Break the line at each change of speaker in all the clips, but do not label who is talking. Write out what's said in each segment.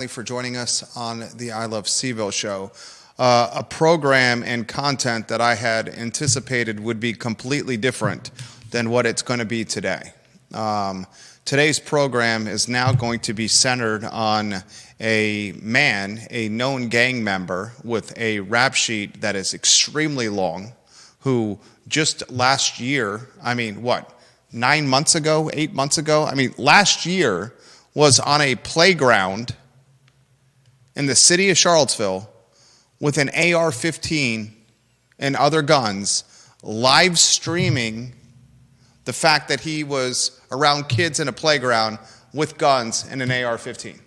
For joining us on the I Love CVille Show, a program and content that I had anticipated would be completely different than what it's going to be today. Today's program is now going to be centered on a man, a known gang member with a rap sheet that is extremely long, who just last year, 9 months ago, 8 months ago, last year was on a playground in the city of Charlottesville with an AR-15 and other guns, live streaming the fact that he was around kids in a playground with guns and an AR-15.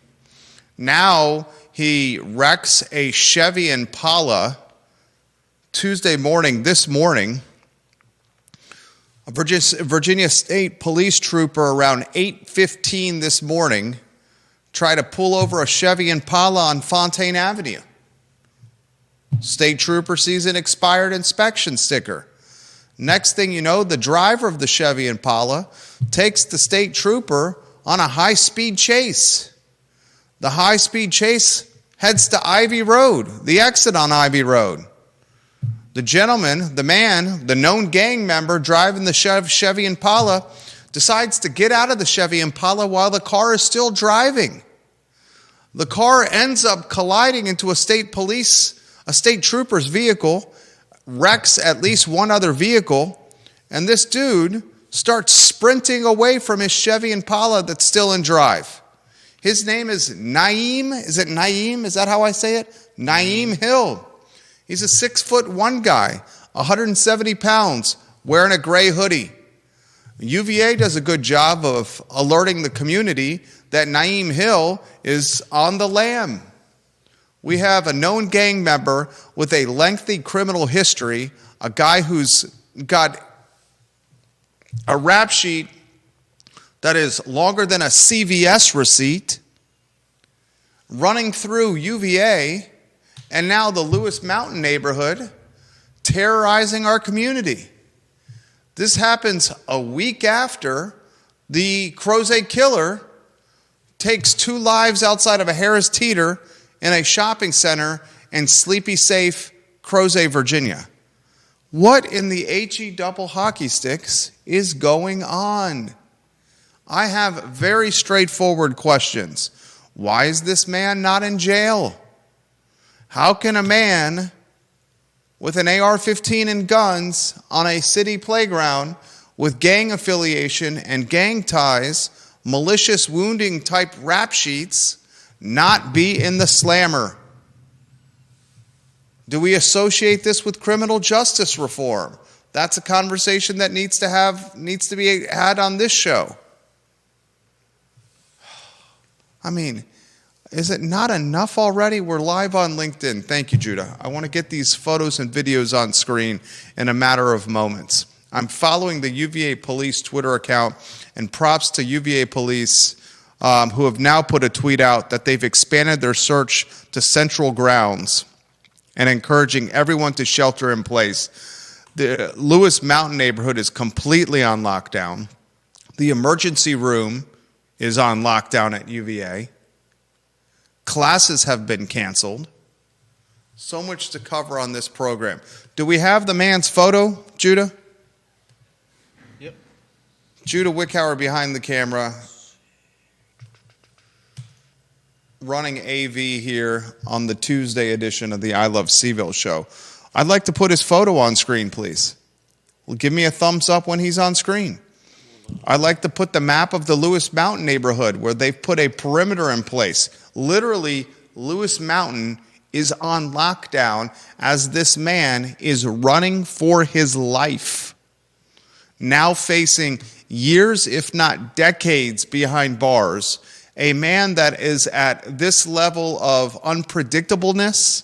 Now he wrecks a Chevy Impala this morning. A Virginia State police trooper around 8:15 this morning try to pull over a Chevy Impala on Fontaine Avenue. State trooper sees an expired inspection sticker. Next thing you know, the driver of the Chevy Impala takes the state trooper on a high-speed chase. The high-speed chase heads to Ivy Road, the exit on Ivy Road. The gentleman, the man, the known gang member driving the Chevy Impala decides to get out of the Chevy Impala while the car is still driving. The car ends up colliding into a state trooper's vehicle, wrecks at least one other vehicle, and this dude starts sprinting away from his Chevy Impala that's still in drive. His name is Nyeem. Is it Nyeem? Is that how I say it? Nyeem Hill. He's a 6'1" guy, 170 pounds, wearing a gray hoodie. UVA does a good job of alerting the community that Nyeem Hill is on the lam. We have a known gang member with a lengthy criminal history, a guy who's got a rap sheet that is longer than a CVS receipt, running through UVA and now the Lewis Mountain neighborhood, terrorizing our community. This happens a week after the Crozet killer takes 2 lives outside of a Harris Teeter in a shopping center in Sleepy Safe, Crozet, Virginia. What in the HE double hockey sticks is going on? I have very straightforward questions. Why is this man not in jail? How can a man with an AR-15 and guns on a city playground with gang affiliation and gang ties, malicious wounding type rap sheets, not be in the slammer? Do we associate this with criminal justice reform? That's a conversation that needs to be had on this show. Is it not enough already? We're live on LinkedIn. Thank you, Judah. I want to get these photos and videos on screen in a matter of moments. I'm following the UVA Police Twitter account, and props to UVA Police who have now put a tweet out that they've expanded their search to central grounds and encouraging everyone to shelter in place. The Lewis Mountain neighborhood is completely on lockdown. The emergency room is on lockdown at UVA. Classes have been canceled. So much to cover on this program. Do we have the man's photo, Judah?
Yep.
Judah Wickhauer behind the camera, running AV here on the Tuesday edition of the I Love CVille Show. I'd like to put his photo on screen, please. Well, give me a thumbs up when he's on screen. I'd like to put the map of the Lewis Mountain neighborhood where they've put a perimeter in place. Literally, Lewis Mountain is on lockdown as this man is running for his life. Now facing years, if not decades, behind bars. A man that is at this level of unpredictableness.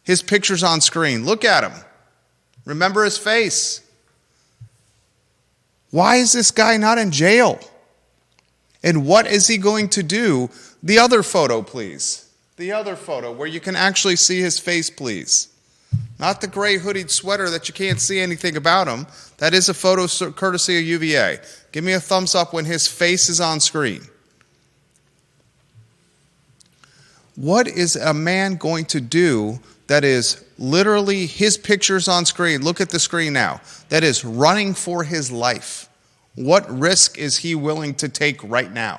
His picture's on screen. Look at him. Remember his face. Why is this guy not in jail? And what is he going to do? The other photo, please. The other photo where you can actually see his face, please. Not the gray hoodied sweater that you can't see anything about him. That is a photo courtesy of UVA. Give me a thumbs up when his face is on screen. What is a man going to do that is literally his pictures on screen? Look at the screen now. That is running for his life. What risk is he willing to take right now?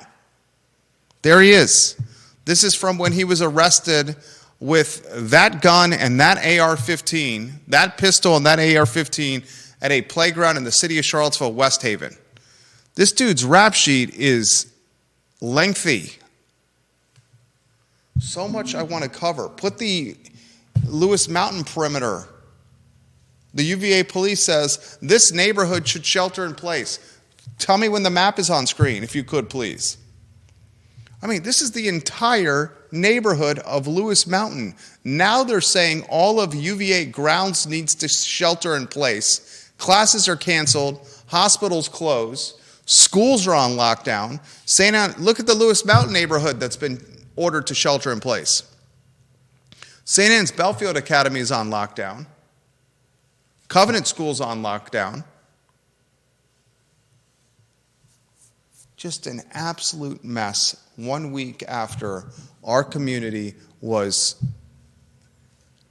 There he is. This is from when he was arrested with that gun and that AR-15, that pistol and that AR-15 at a playground in the city of Charlottesville, West Haven. This dude's rap sheet is lengthy. So much I want to cover. Put the Lewis Mountain perimeter. The UVA police says this neighborhood should shelter in place. Tell me when the map is on screen, if you could, please. I mean, this is the entire neighborhood of Lewis Mountain. Now they're saying all of UVA grounds needs to shelter in place. Classes are canceled. Hospitals closed. Schools are on lockdown. Look at the Lewis Mountain neighborhood that's been ordered to shelter in place. St. Anne's Belfield Academy is on lockdown. Covenant School's on lockdown. Just an absolute mess 1 week after our community was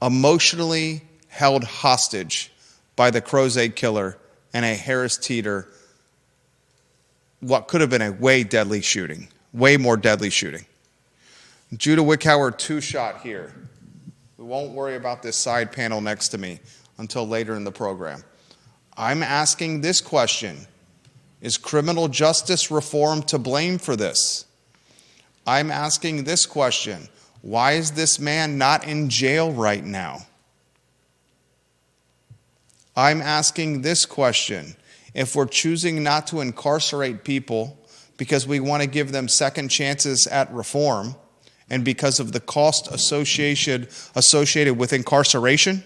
emotionally held hostage by the Crozet killer and a Harris Teeter, what could have been a way more deadly shooting. Judah Wickhauer 2-shot here. We won't worry about this side panel next to me until later in the program. I'm asking this question. Is criminal justice reform to blame for this? I'm asking this question. Why is this man not in jail right now? I'm asking this question. If we're choosing not to incarcerate people because we want to give them second chances at reform and because of the cost associated with incarceration,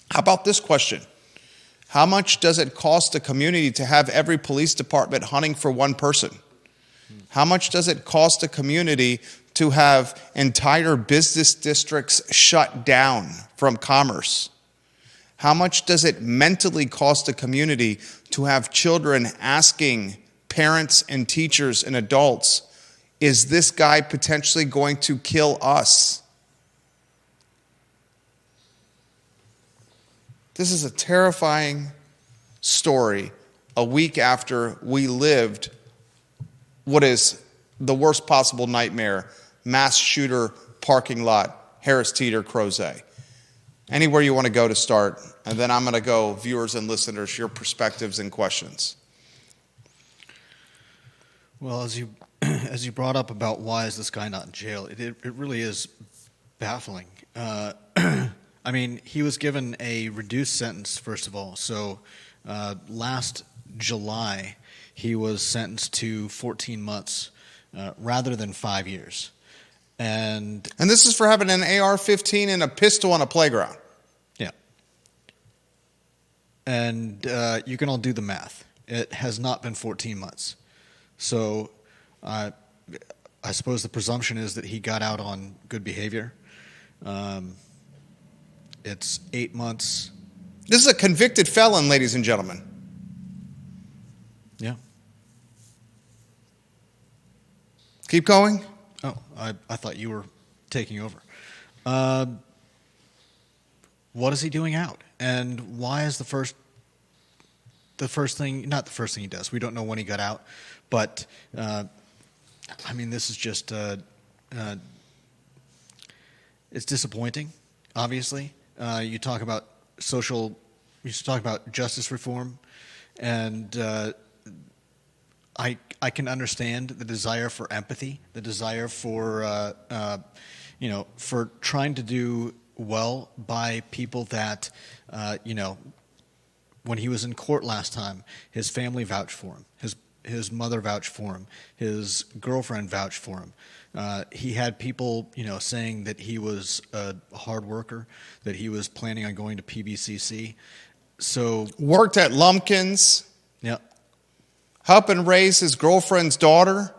how about this question? How much does it cost a community to have every police department hunting for one person? How much does it cost a community to have entire business districts shut down from commerce? How much does it mentally cost a community to have children asking parents and teachers and adults, is this guy potentially going to kill us? This is a terrifying story a week after we lived what is the worst possible nightmare, mass shooter, parking lot, Harris Teeter, Crozet. Anywhere you want to go to start, and then I'm going to go, viewers and listeners, your perspectives and questions.
Well, as you brought up about why is this guy not in jail, it really is baffling. I mean, he was given a reduced sentence, first of all. So last July, he was sentenced to 14 months rather than 5 years. And
this is for having an AR-15 and a pistol on a playground.
Yeah. And you can all do the math. It has not been 14 months. So I suppose the presumption is that he got out on good behavior. It's 8 months.
This is a convicted felon, ladies and gentlemen.
Yeah.
Keep going.
Oh, I thought you were taking over. What is he doing out? And why is the first thing, not the first thing he does. We don't know when he got out. But, I mean, this is just, it's disappointing, obviously. You talk about justice reform, and I can understand the desire for empathy, the desire for for trying to do well by people that when he was in court last time, his family vouched for him, his mother vouched for him, his girlfriend vouched for him. He had people, saying that he was a hard worker, that he was planning on going to PBCC. So
worked at Lumpkins.
Yeah.
Helping raise his girlfriend's daughter.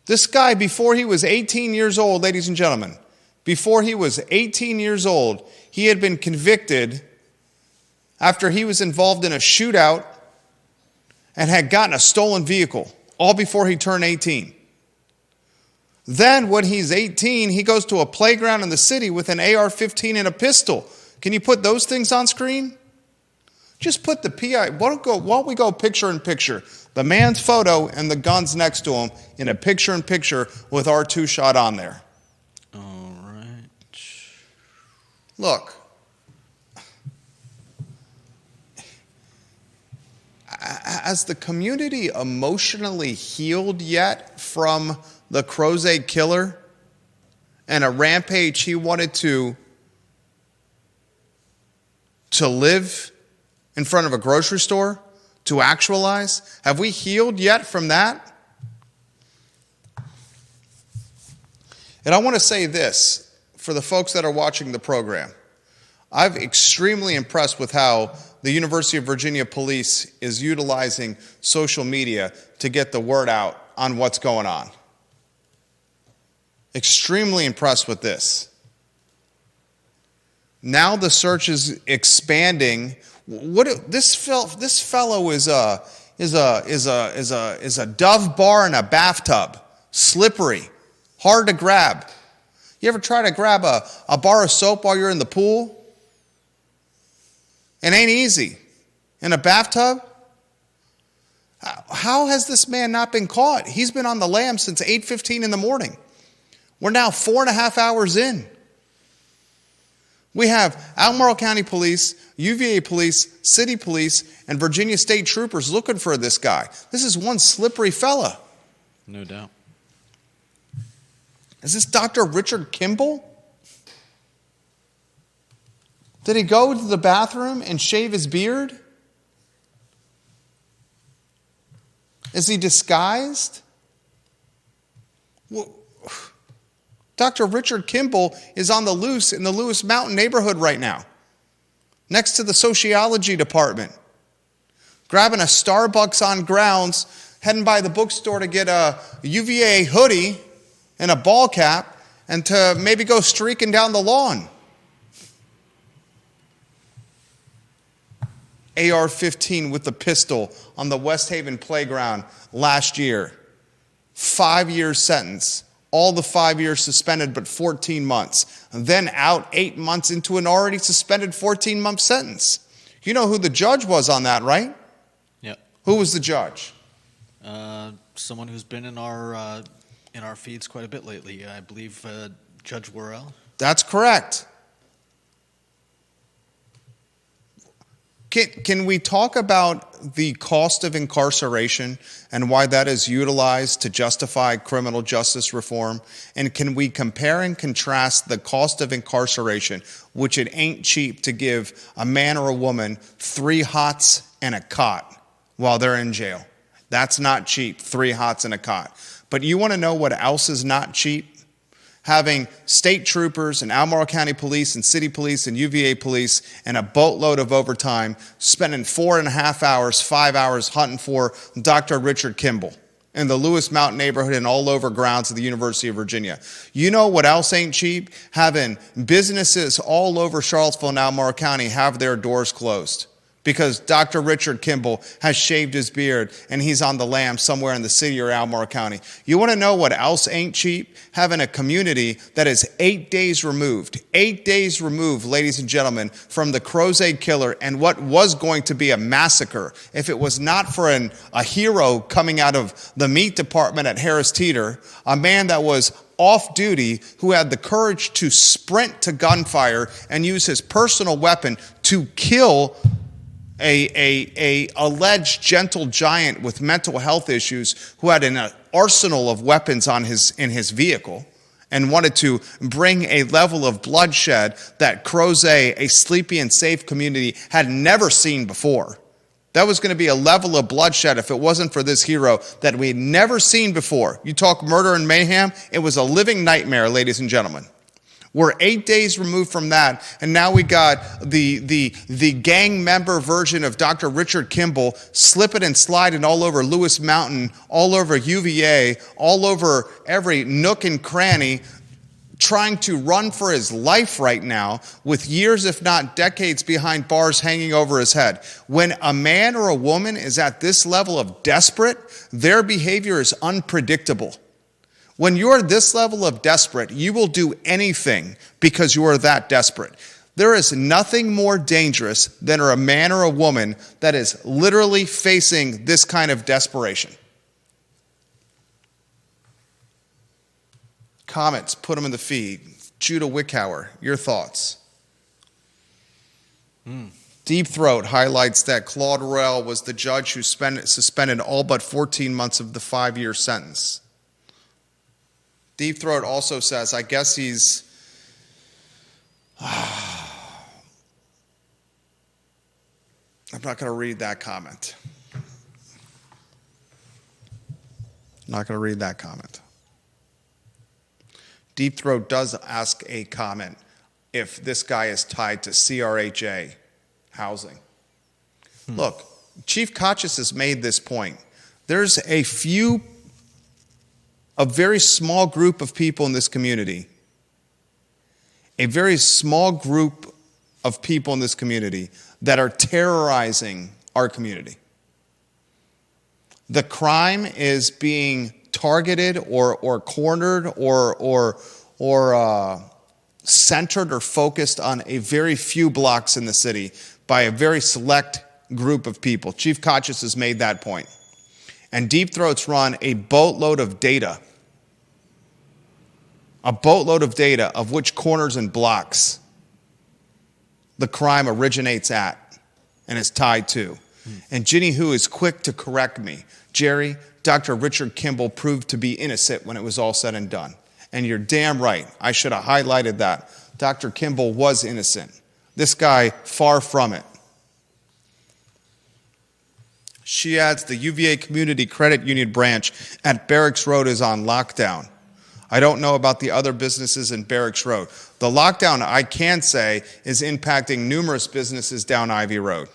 This guy, before he was 18 years old, ladies and gentlemen, before he was 18 years old, he had been convicted after he was involved in a shootout and had gotten a stolen vehicle, all before he turned 18. Then when he's 18, he goes to a playground in the city with an AR-15 and a pistol. Can you put those things on screen? Just put the PI. Why don't we go picture in picture? The man's photo and the guns next to him in a picture in picture with our two-shot on there.
All right.
Look. Has the community emotionally healed yet from the Crozet killer and a rampage he wanted to live in front of a grocery store, to actualize? Have we healed yet from that? And I want to say this for the folks that are watching the program. I'm extremely impressed with how the University of Virginia Police is utilizing social media to get the word out on what's going on. Extremely impressed with this. Now the search is expanding. This fellow is a Dove bar in a bathtub, slippery, hard to grab. You ever try to grab a bar of soap while you're in the pool? It ain't easy. In a bathtub? How has this man not been caught? He's been on the lam since 8:15 in the morning. We're now 4.5 hours in. We have Albemarle County Police, UVA Police, City Police, and Virginia State Troopers looking for this guy. This is one slippery fella.
No doubt.
Is this Dr. Richard Kimball? Did he go to the bathroom and shave his beard? Is he disguised? Well, Dr. Richard Kimball is on the loose in the Lewis Mountain neighborhood right now, next to the sociology department, grabbing a Starbucks on grounds, heading by the bookstore to get a UVA hoodie and a ball cap, and to maybe go streaking down the lawn. AR-15 with the pistol on the West Haven playground last year. 5 year sentence. All the 5 years suspended, but 14 months. And then out 8 months into an already suspended 14-month sentence. You know who the judge was on that, right?
Yep.
Who was the judge?
Someone who's been in our feeds quite a bit lately. I believe Judge Worrell.
That's correct. Can we talk about the cost of incarceration and why that is utilized to justify criminal justice reform? And can we compare and contrast the cost of incarceration, which it ain't cheap to give a man or a woman 3 hots and a cot while they're in jail? That's not cheap, 3 hots and a cot. But you want to know what else is not cheap? Having state troopers and Albemarle County Police and City Police and UVA Police and a boatload of overtime spending 4.5 hours, 5 hours hunting for Dr. Richard Kimball in the Lewis Mountain neighborhood and all over grounds of the University of Virginia. You know what else ain't cheap? Having businesses all over Charlottesville and Albemarle County have their doors closed because Dr. Richard Kimball has shaved his beard and he's on the lam somewhere in the city or Albemarle County. You want to know what else ain't cheap? Having a community that is 8 days removed, ladies and gentlemen, from the Crozet killer and what was going to be a massacre if it was not for a hero coming out of the meat department at Harris Teeter, a man that was off duty who had the courage to sprint to gunfire and use his personal weapon to kill a alleged gentle giant with mental health issues who had an arsenal of weapons in his vehicle and wanted to bring a level of bloodshed that Crozet, a sleepy and safe community, had never seen before. That was going to be a level of bloodshed if it wasn't for this hero that we had never seen before. You talk murder and mayhem, it was a living nightmare, ladies and gentlemen. We're 8 days removed from that, and now we got the gang member version of Dr. Richard Kimball slipping and sliding all over Lewis Mountain, all over UVA, all over every nook and cranny, trying to run for his life right now with years, if not decades, behind bars hanging over his head. When a man or a woman is at this level of desperate, their behavior is unpredictable. When you're this level of desperate, you will do anything because you are that desperate. There is nothing more dangerous than a man or a woman that is literally facing this kind of desperation. Comments, put them in the feed. Judah Wickhauer, your thoughts. Deep Throat highlights that Claude Royale was the judge who suspended all but 14 months of the 5-year sentence. Deep Throat also says, I guess he's... I'm not going to read that comment. Not going to read that comment. Deep Throat does ask a comment if this guy is tied to CRHA housing. Look, Chief Kachis has made this point. There's a very small group of people in this community, a very small group of people in this community that are terrorizing our community. The crime is being targeted or cornered or centered or focused on a very few blocks in the city by a very select group of people. Chief Kachis has made that point. And Deep Throat's run a boatload of data of which corners and blocks the crime originates at and is tied to. And Ginny Hu is quick to correct me. Jerry, Dr. Richard Kimball proved to be innocent when it was all said and done. And you're damn right. I should have highlighted that. Dr. Kimball was innocent. This guy, far from it. She adds the UVA Community Credit Union branch at Barracks Road is on lockdown. I don't know about the other businesses in Barracks Road. The lockdown, I can say, is impacting numerous businesses down Ivy Road.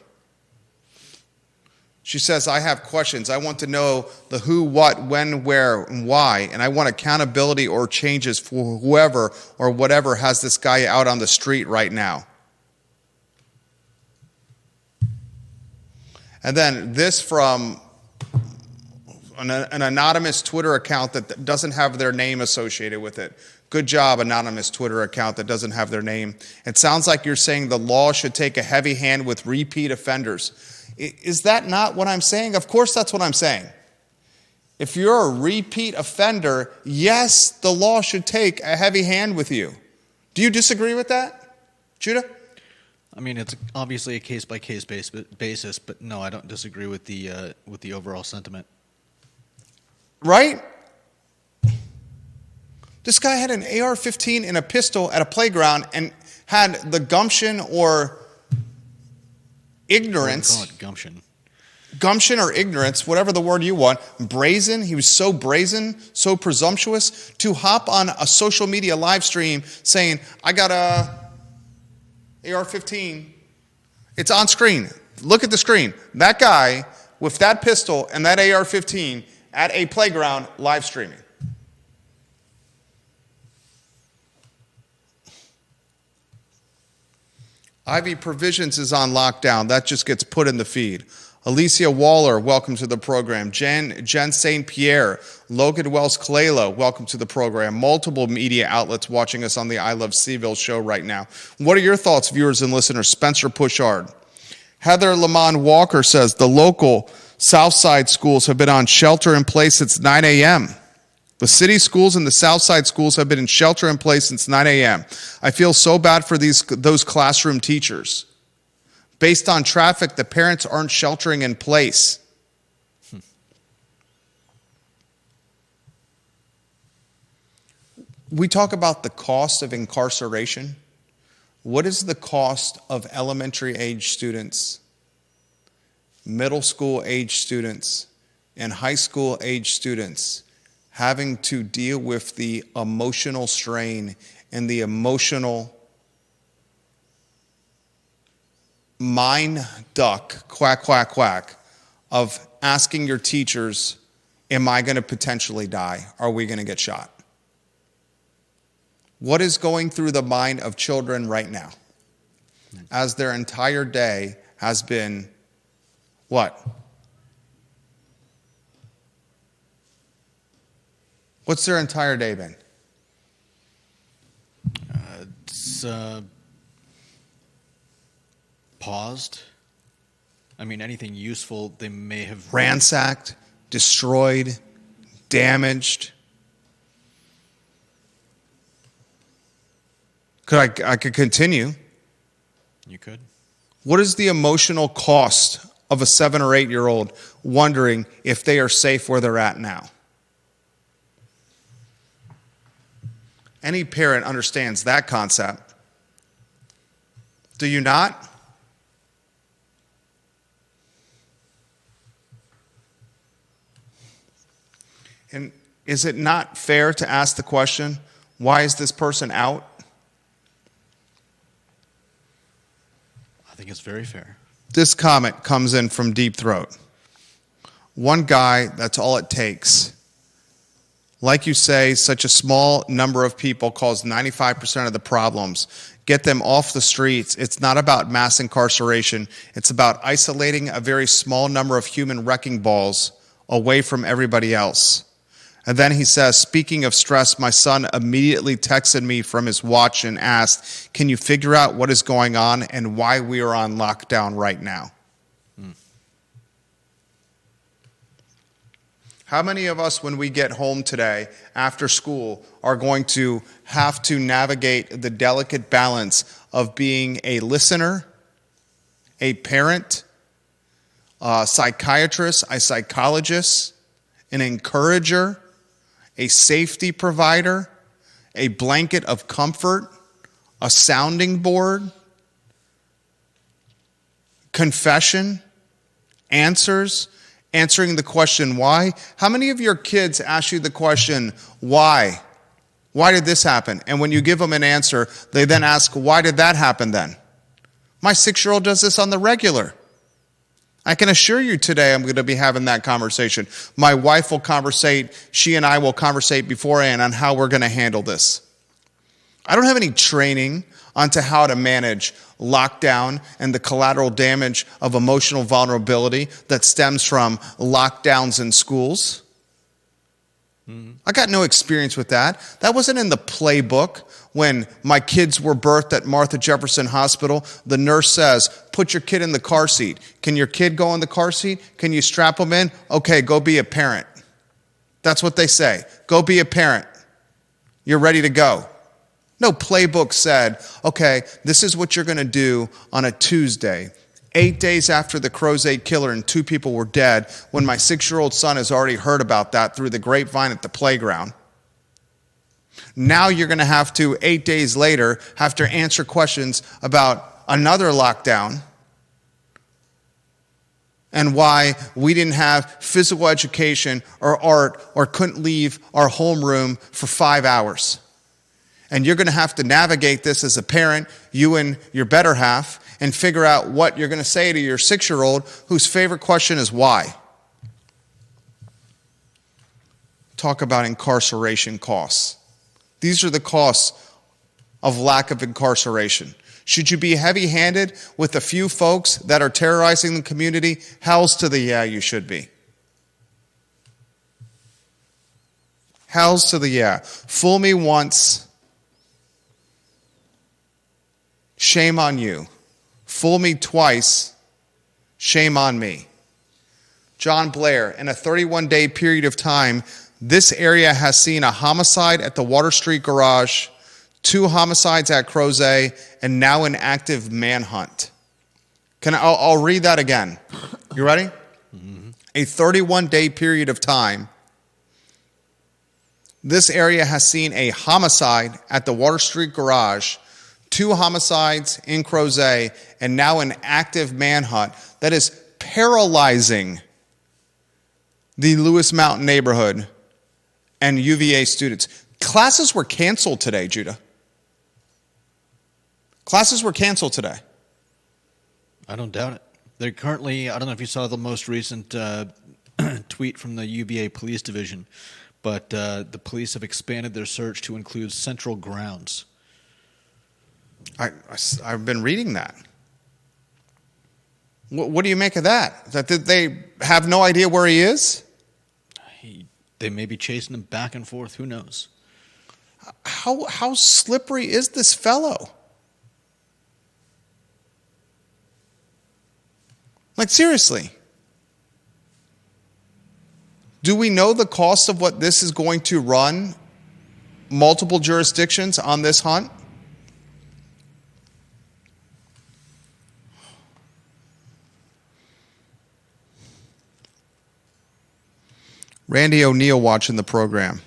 She says, I have questions. I want to know the who, what, when, where, and why, and I want accountability or changes for whoever or whatever has this guy out on the street right now. And then this from an anonymous Twitter account that doesn't have their name associated with it. Good job, anonymous Twitter account that doesn't have their name. It sounds like you're saying the law should take a heavy hand with repeat offenders. Is that not what I'm saying? Of course that's what I'm saying. If you're a repeat offender, yes, the law should take a heavy hand with you. Do you disagree with that, Judah?
I mean, it's obviously a case-by-case basis, but no, I don't disagree with the overall sentiment.
Right? This guy had an AR-15 and a pistol at a playground and had the gumption or ignorance.
Call it gumption.
Gumption or ignorance, whatever the word you want. Brazen. He was so brazen, so presumptuous to hop on a social media live stream saying, I got a AR-15. It's on screen. Look at the screen. That guy with that pistol and that AR-15 at a playground live streaming. Ivy Provisions is on lockdown. That just gets put in the feed. Alicia Waller, welcome to the program. Jen St. Pierre, Logan Wells Kalelo, welcome to the program. Multiple media outlets watching us on the I Love CVille show right now. What are your thoughts, viewers and listeners? Spencer Pushard. Heather Lamont Walker says the local Southside schools have been on shelter in place since 9 a.m. The city schools and the Southside schools have been in shelter in place since 9 a.m. I feel so bad for those classroom teachers. Based on traffic, the parents aren't sheltering in place. We talk about the cost of incarceration. What is the cost of elementary age students, middle school age students, and high school age students having to deal with the emotional strain and the emotional mind duck, quack, quack, quack, of asking your teachers, am I going to potentially die? Are we going to get shot? What is going through the mind of children right now as their entire day has been what? What's their entire day been?
It's paused. I mean, anything useful they may have
Ransacked, destroyed, damaged. I could continue.
You could.
What is the emotional cost of a 7 or 8 year old wondering if they are safe where they're at now? Any parent understands that concept. Do you not? And is it not fair to ask the question, why is this person out?
I think it's very fair.
This comment comes in from Deep Throat. One guy, that's all it takes. Like you say, such a small number of people cause 95% of the problems. Get them off the streets. It's not about mass incarceration. It's about isolating a very small number of human wrecking balls away from everybody else. And then he says, speaking of stress, my son immediately texted me from his watch and asked, can you figure out what is going on and why we are on lockdown right now? How many of us, when we get home today after school, are going to have to navigate the delicate balance of being a listener, a parent, a psychiatrist, a psychologist, an encourager, a safety provider, a blanket of comfort, a sounding board, confession, answers, answering the question why? How many of your kids ask you the question, why? Why did this happen? And when you give them an answer, they then ask, why did that happen then? My 6-year-old does this on the regular. I can assure you today I'm going to be having that conversation. My wife will conversate, she and I will conversate beforehand on how we're going to handle this. I don't have any training onto how to manage lockdown and the collateral damage of emotional vulnerability that stems from lockdowns in schools. I got no experience with that. That wasn't in the playbook when my kids were birthed at Martha Jefferson Hospital. The nurse says, put your kid in the car seat. Can your kid go in the car seat? Can you strap them in? Okay, go be a parent. That's what they say. Go be a parent. You're ready to go. No playbook said, okay, this is what you're going to do on a Tuesday, 8 days after the Crozet killer and 2 people were dead, when my 6-year-old son has already heard about that through the grapevine at the playground. Now you're going to have to, 8 days later, have to answer questions about another lockdown and why we didn't have physical education or art or couldn't leave our homeroom for 5 hours. And you're going to have to navigate this as a parent, you and your better half, and figure out what you're going to say to your 6-year-old whose favorite question is why. Talk about incarceration costs. These are the costs of lack of incarceration. Should you be heavy-handed with a few folks that are terrorizing the community? Hells to the yeah, you should be. Hells to the yeah. Fool me once. Shame on you. Fool me twice. Shame on me. John Blair, in a 31-day period of time, this area has seen a homicide at the Water Street Garage, 2 homicides at Crozet, and now an active manhunt. I'll read that again. You ready? Mm-hmm. A 31-day period of time, this area has seen a homicide at the Water Street Garage, 2 homicides in Crozet, and now an active manhunt that is paralyzing the Lewis Mountain neighborhood and UVA students. Classes were canceled today, Judah. Classes were canceled today.
I don't doubt it. They're currently, I don't know if you saw the most recent tweet from the UVA Police Division, but the police have expanded their search to include central grounds.
I've been reading that. What do you make of that? That they have no idea where he is?
They may be chasing him back and forth. Who knows?
How slippery is this fellow? Like, seriously. Do we know the cost of what this is going to run multiple jurisdictions on this hunt? Randy O'Neill watching the program.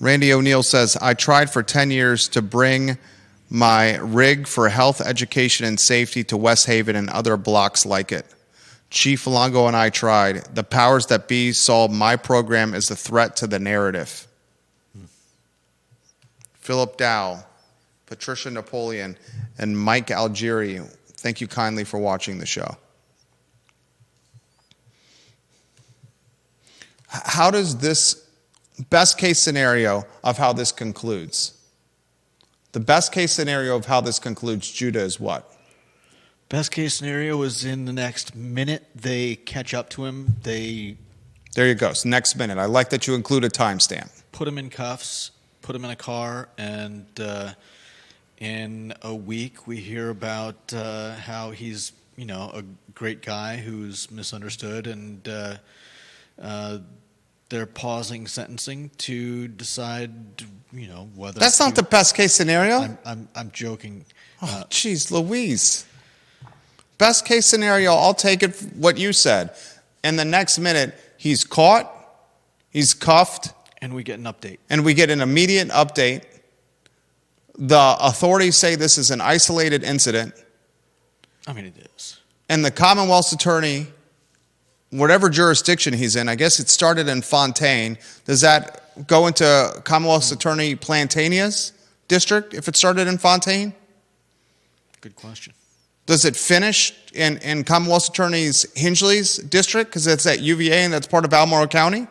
Randy O'Neill says, I tried for 10 years to bring my rig for health, education, and safety to West Haven and other blocks like it. Chief Longo and I tried. The powers that be saw my program as a threat to the narrative. Philip Dow, Patricia Napoleon, and Mike Algieri, thank you kindly for watching the show. How does this best case scenario of how this concludes? The best case scenario of how this concludes, Judah, is what?
Best case scenario is in the next minute they catch up to him.
There you go. So next minute. I like that you include a timestamp.
Put him in cuffs, put him in a car, and in a week we hear about how he's, a great guy who's misunderstood, and they're pausing sentencing to decide, whether.
That's not the best case scenario.
I'm joking.
Oh, jeez, Louise. Best case scenario, I'll take it what you said. And the next minute, he's caught, he's cuffed.
And we get an update.
And we get an immediate update. The authorities say this is an isolated incident.
I mean, it is.
And the Commonwealth's attorney, whatever jurisdiction he's in, I guess it started in Fontaine. Does that go into Commonwealth's attorney Plantania's district if it started in Fontaine?
Good question.
Does it finish in Commonwealth's attorney's Hingeley's district because it's at UVA and that's part of Balmoral County?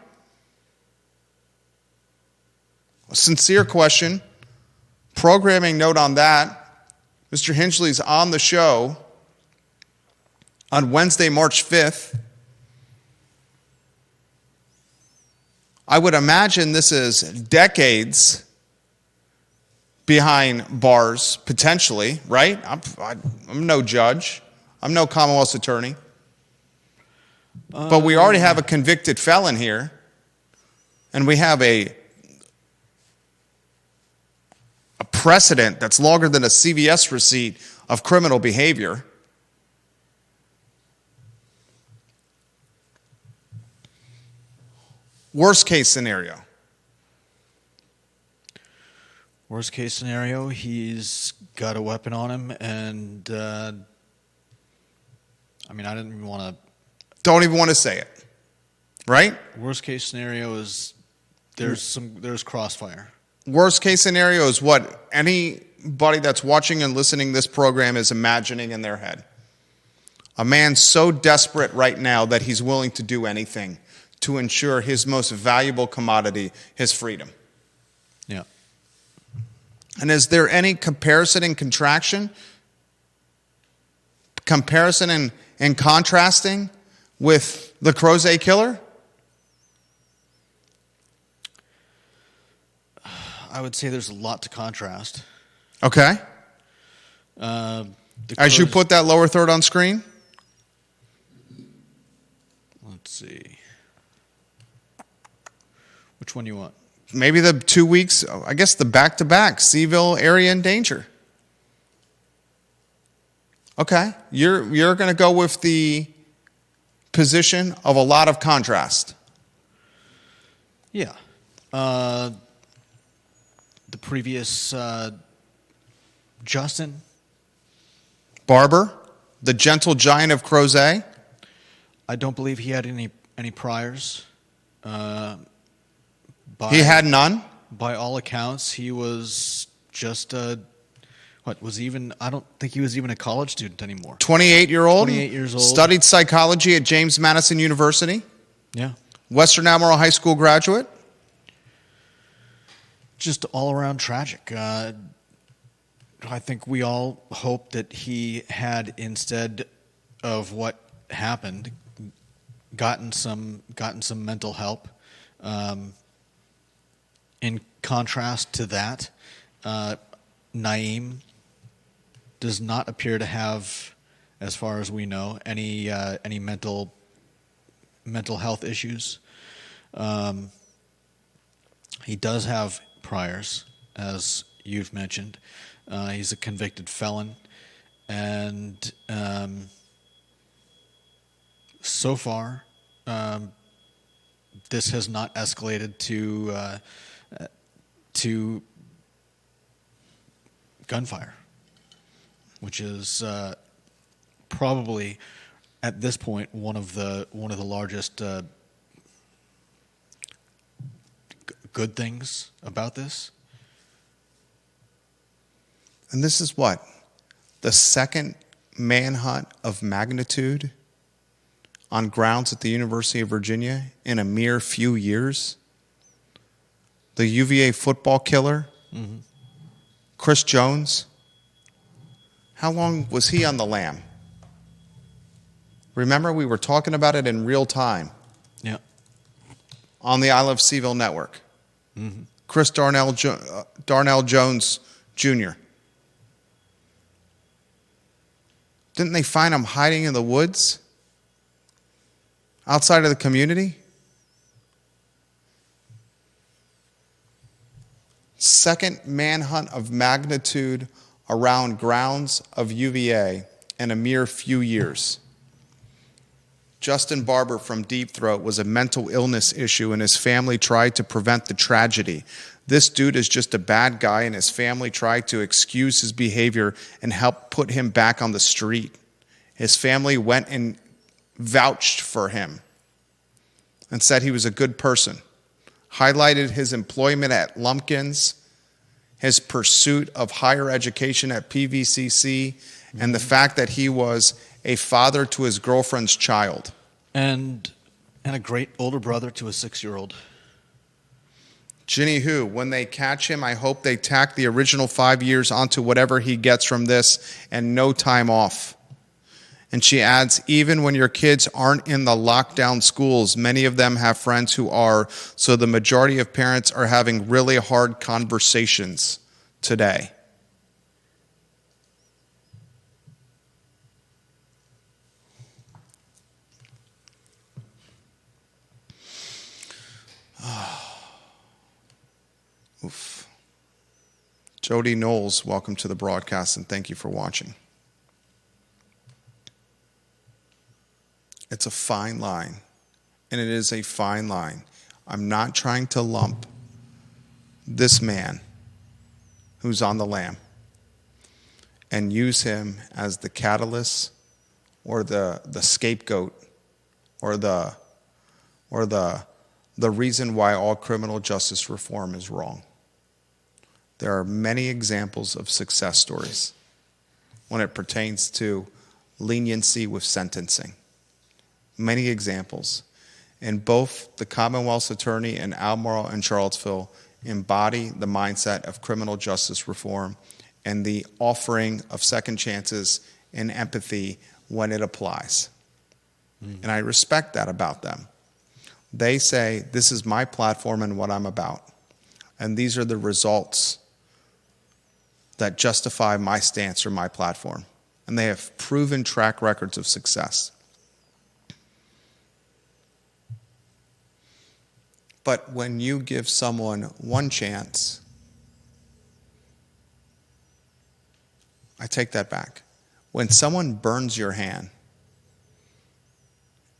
A sincere question. Programming note on that. Mr. Hingeley's on the show on Wednesday, March 5th. I would imagine this is decades behind bars, potentially, right? I'm no judge. I'm no Commonwealth's attorney. But we already have a convicted felon here. And we have a precedent that's longer than a CVS receipt of criminal behavior. Worst case scenario.
Worst case scenario, he's got a weapon on him, and I didn't even want to.
Don't even want to say it, right?
Worst case scenario is there's crossfire.
Worst case scenario is what anybody that's watching and listening to this program is imagining in their head. A man so desperate right now that he's willing to do anything to ensure his most valuable commodity, his freedom.
Yeah.
And is there any comparison and contraction? Comparison and contrasting with the Crozet killer?
I would say there's a lot to contrast.
Okay. As you put that lower third on screen?
Let's see. Which one do you want?
Maybe the 2 weeks, I guess the back-to-back, CVille area in danger. Okay. You're going to go with the position of a lot of contrast.
Yeah. The previous Justin
Barber, the gentle giant of Crozet.
I don't believe he had any priors.
He had none?
By all accounts, he was just I don't think he was even a college student anymore.
28-year-old?
28 years old.
Studied psychology at James Madison University.
Yeah.
Western Admiral High School graduate.
Just all around tragic. I think we all hope that he had, instead of what happened, gotten some mental help. In contrast to that, Nyeem does not appear to have, as far as we know, any mental health issues. He does have priors, as you've mentioned. He's a convicted felon, and so far, this has not escalated to gunfire, which is probably at this point one of the largest good things about this.
And this is what? The second manhunt of magnitude on grounds at the University of Virginia in a mere few years. The UVA football killer, Chris Jones. How long was he on the lam? Remember, we were talking about it in real time.
Yeah.
On the I Love CVille Network. Chris Darnell Jones Jr. Didn't they find him hiding in the woods outside of the community? Second manhunt of magnitude around grounds of UVA in a mere few years. Justin Barber from Deep Throat was a mental illness issue, and his family tried to prevent the tragedy. This dude is just a bad guy, and his family tried to excuse his behavior and help put him back on the street. His family went and vouched for him and said he was a good person, highlighted his employment at Lumpkins, his pursuit of higher education at PVCC, and the fact that he was a father to his girlfriend's child.
And a great older brother to a 6-year-old.
Ginny Who, when they catch him, I hope they tack the original 5 years onto whatever he gets from this and no time off. And she adds, even when your kids aren't in the lockdown schools, many of them have friends who are, so the majority of parents are having really hard conversations today. Oof. Jody Knowles, welcome to the broadcast, and thank you for watching. It's a fine line, and it is a fine line. I'm not trying to lump this man who's on the lam and use him as the catalyst or the scapegoat or the reason why all criminal justice reform is wrong. There are many examples of success stories when it pertains to leniency with sentencing. Many examples. And both the Commonwealth's attorney and Albemarle and Charlottesville embody the mindset of criminal justice reform and the offering of second chances and empathy when it applies. And I respect that about them. They say, this is my platform and what I'm about. And these are the results that justify my stance or my platform. And they have proven track records of success. But when you give someone one chance, I take that back. When someone burns your hand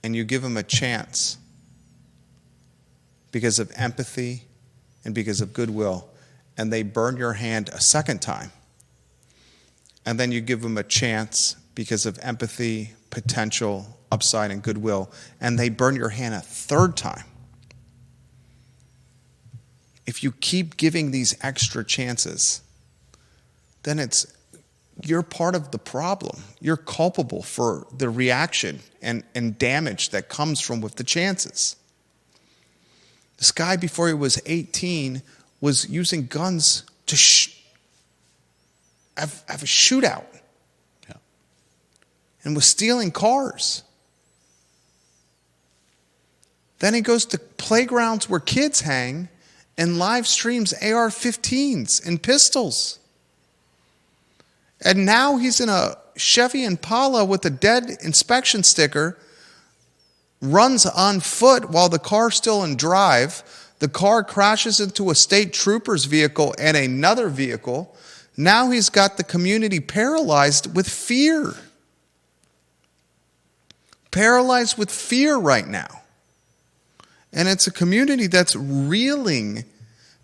and you give them a chance because of empathy and because of goodwill, and they burn your hand a second time, and then you give them a chance because of empathy, potential, upside, and goodwill, and they burn your hand a third time. If you keep giving these extra chances, then you're part of the problem. You're culpable for the reaction and damage that comes from with the chances. This guy, before he was 18, was using guns to have a shootout.
Yeah.
And was stealing cars. Then he goes to playgrounds where kids hang and live streams AR-15s and pistols. And now he's in a Chevy Impala with a dead inspection sticker, runs on foot while the car's still in drive. The car crashes into a state trooper's vehicle and another vehicle. Now he's got the community paralyzed with fear. Paralyzed with fear right now. And it's a community that's reeling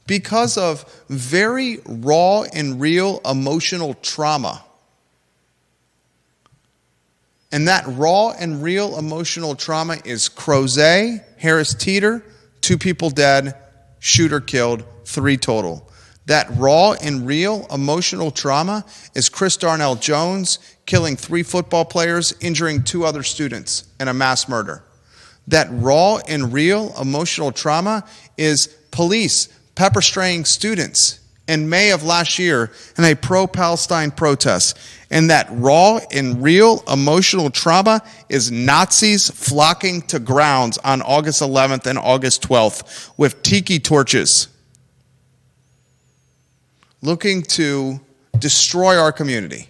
because of very raw and real emotional trauma. And that raw and real emotional trauma is Crozet, Harris Teeter, 2 people dead, shooter killed, 3 total. That raw and real emotional trauma is Chris Darnell Jones killing 3 football players, injuring 2 other students in a mass murder. That raw and real emotional trauma is police pepper spraying students in May of last year in a pro-Palestine protest. And that raw and real emotional trauma is Nazis flocking to grounds on August 11th and August 12th with tiki torches, looking to destroy our community.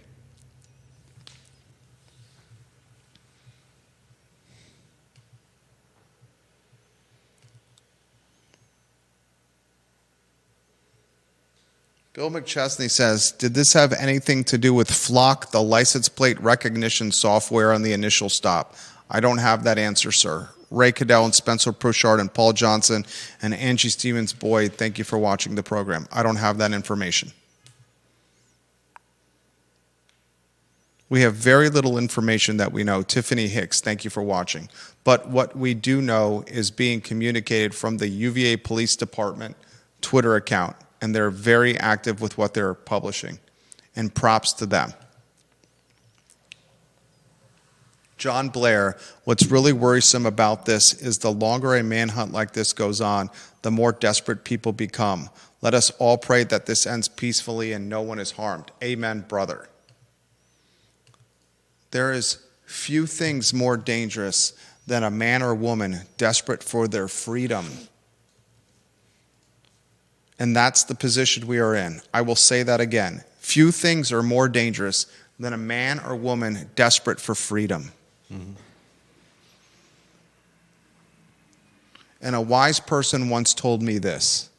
Bill McChesney says, did this have anything to do with Flock, the license plate recognition software on the initial stop? I don't have that answer, sir. Ray Cadell and Spencer Pruchard and Paul Johnson and Angie Stevens-Boyd, thank you for watching the program. I don't have that information. We have very little information that we know. Tiffany Hicks, thank you for watching. But what we do know is being communicated from the UVA Police Department Twitter account. And they're very active with what they're publishing. And props to them. John Blair, what's really worrisome about this is the longer a manhunt like this goes on, the more desperate people become. Let us all pray that this ends peacefully and no one is harmed. Amen, brother. There is few things more dangerous than a man or woman desperate for their freedom. And that's the position we are in. I will say that again. Few things are more dangerous than a man or woman desperate for freedom. Mm-hmm. And a wise person once told me this: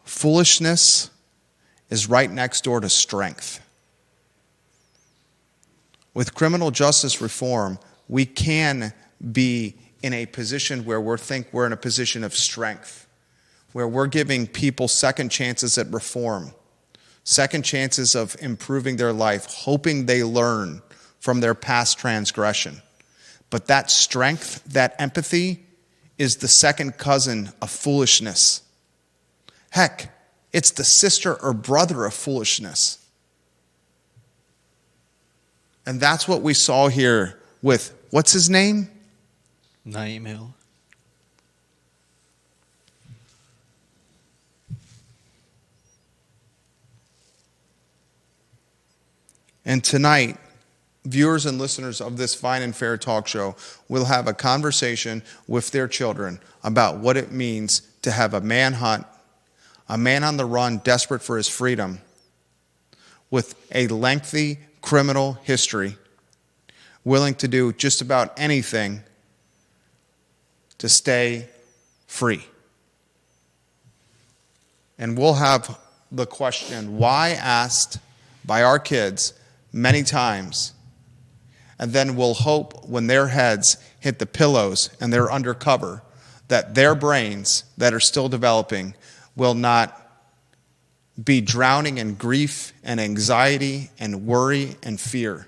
foolishness is right next door to strength. With criminal justice reform, we can be in a position where we think we're in a position of strength, where we're giving people second chances at reform, second chances of improving their life, hoping they learn from their past transgression. But that strength, that empathy, is the second cousin of foolishness. Heck, it's the sister or brother of foolishness. And that's what we saw here with, what's his name?
Nyeem.
And tonight, viewers and listeners of this fine and fair talk show will have a conversation with their children about what it means to have a manhunt, a man on the run desperate for his freedom, with a lengthy criminal history, willing to do just about anything to stay free. And we'll have the question, why, asked by our kids many times, and then we'll hope when their heads hit the pillows and they're undercover that their brains that are still developing will not be drowning in grief and anxiety and worry and fear.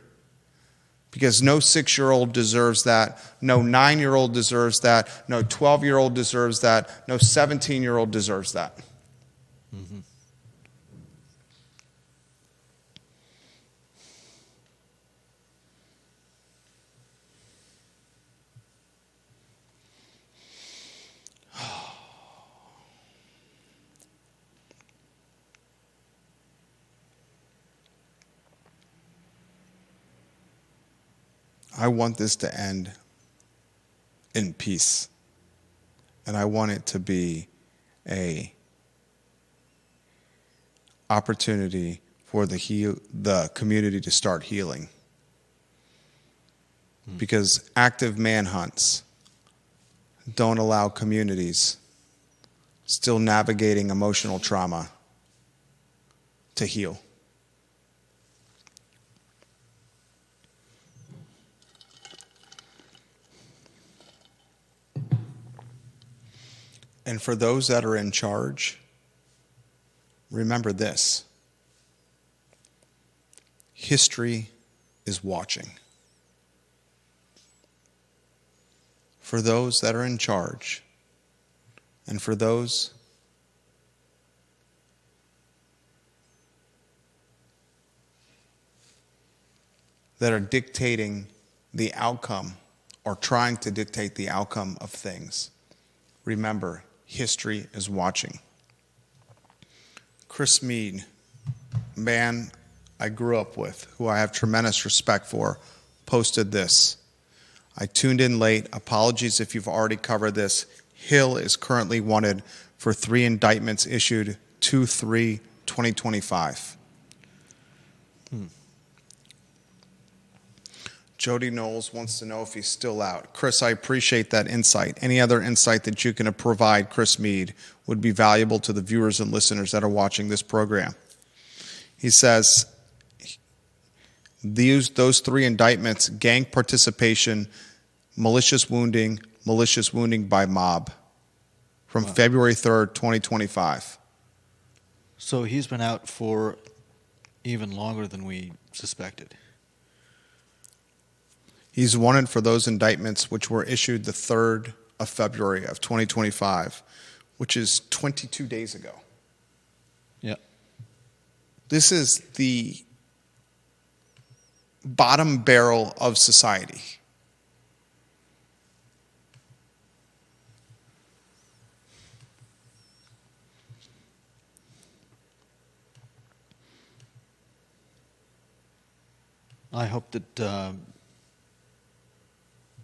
Because no 6-year-old deserves that, no 9-year-old deserves that, no 12-year-old deserves that, no 17-year-old deserves that. Mm-hmm. I want this to end in peace. and I want it to be a opportunity for the community to start healing. Because active manhunts don't allow communities still navigating emotional trauma to heal. And for those that are in charge, remember this: history is watching. For those that are in charge, and for those that are dictating the outcome or trying to dictate the outcome of things, remember, history is watching. Chris Meade, man I grew up with, who I have tremendous respect for, posted this. I tuned in late. Apologies if you've already covered this. Hill is currently wanted for 3 indictments issued 2/3/2025. Jody Knowles wants to know if he's still out. Chris, I appreciate that insight. Any other insight that you can provide, Chris Meade, would be valuable to the viewers and listeners that are watching this program. He says, those 3 indictments: gang participation, malicious wounding by mob, from February 3rd, 2025.
So he's been out for even longer than we suspected.
He's wanted for those indictments which were issued the 3rd of February of 2025, which is 22 days ago.
Yeah.
This is the bottom barrel of society.
I hope that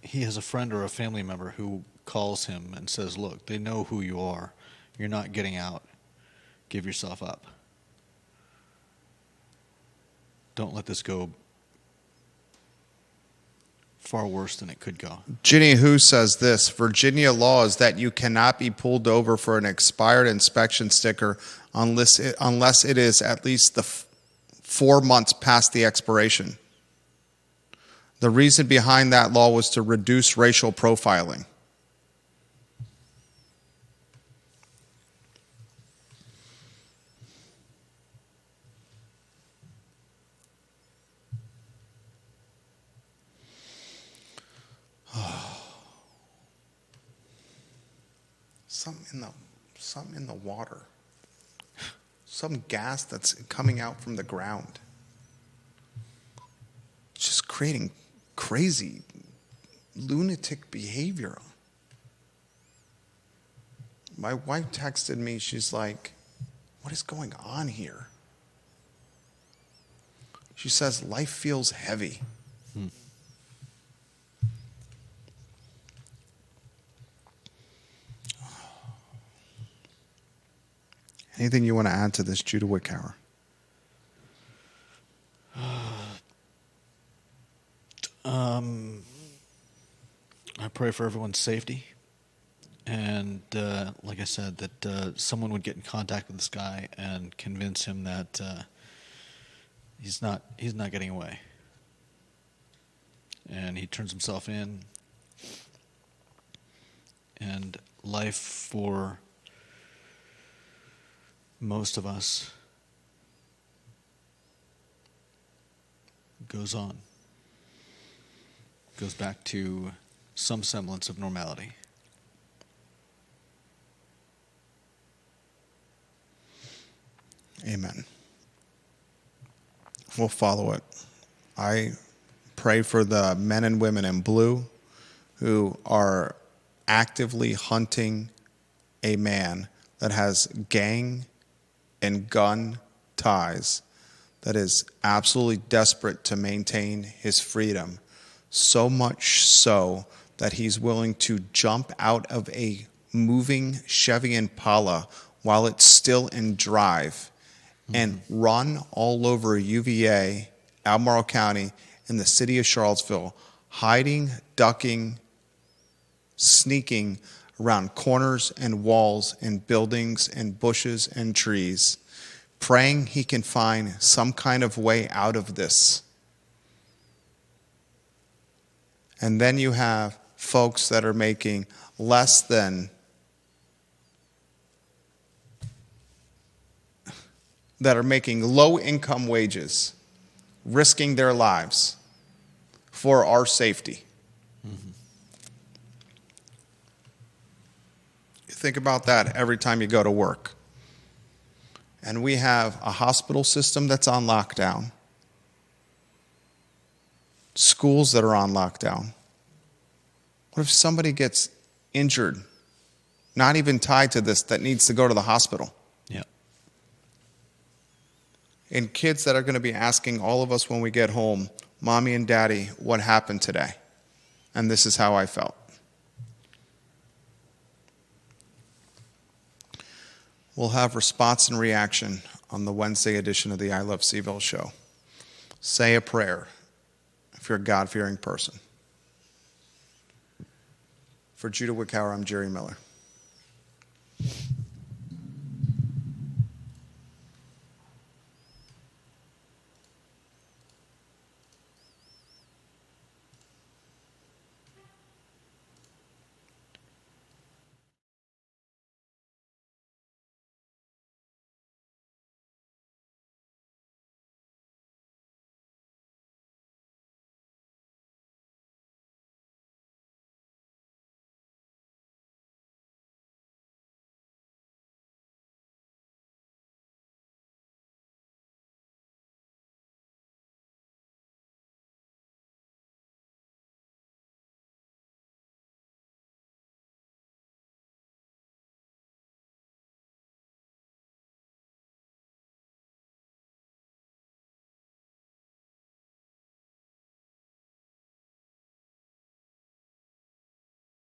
he has a friend or a family member who calls him and says, look, they know who you are. You're not getting out. Give yourself up. Don't let this go far worse than it could go.
Ginny Who says this: Virginia law is that you cannot be pulled over for an expired inspection sticker unless it is at least 4 months past the expiration. The reason behind that law was to reduce racial profiling. Something in the water. Some gas that's coming out from the ground. It's just creating crazy, lunatic behavior. My wife texted me. She's like, what is going on here? She says, life feels heavy. Anything you want to add to this, Judah Wickower?
I pray for everyone's safety, and like I said, that someone would get in contact with this guy and convince him that he's not getting away, and he turns himself in, and life for most of us goes on. Goes back to some semblance of normality.
Amen. We'll follow it. I pray for the men and women in blue who are actively hunting a man that has gang and gun ties, that is absolutely desperate to maintain his freedom, so much so that he's willing to jump out of a moving Chevy Impala while it's still in drive and run all over UVA, Albemarle County, in the city of Charlottesville, hiding, ducking, sneaking around corners and walls and buildings and bushes and trees, praying he can find some kind of way out of this. And then you have folks that are making less than, that are making low income wages, risking their lives for our safety. You think about that every time you go to work. And we have a hospital system that's on lockdown, schools that are on lockdown. What if somebody gets injured, not even tied to this, that needs to go to the hospital?
Yeah.
And kids that are going to be asking all of us when we get home, Mommy and Daddy, what happened today? And this is how I felt. We'll have response and reaction on the Wednesday edition of the I Love CVille Show. Say a prayer if you're a God-fearing person. For Judah Wickower, I'm Jerry Miller.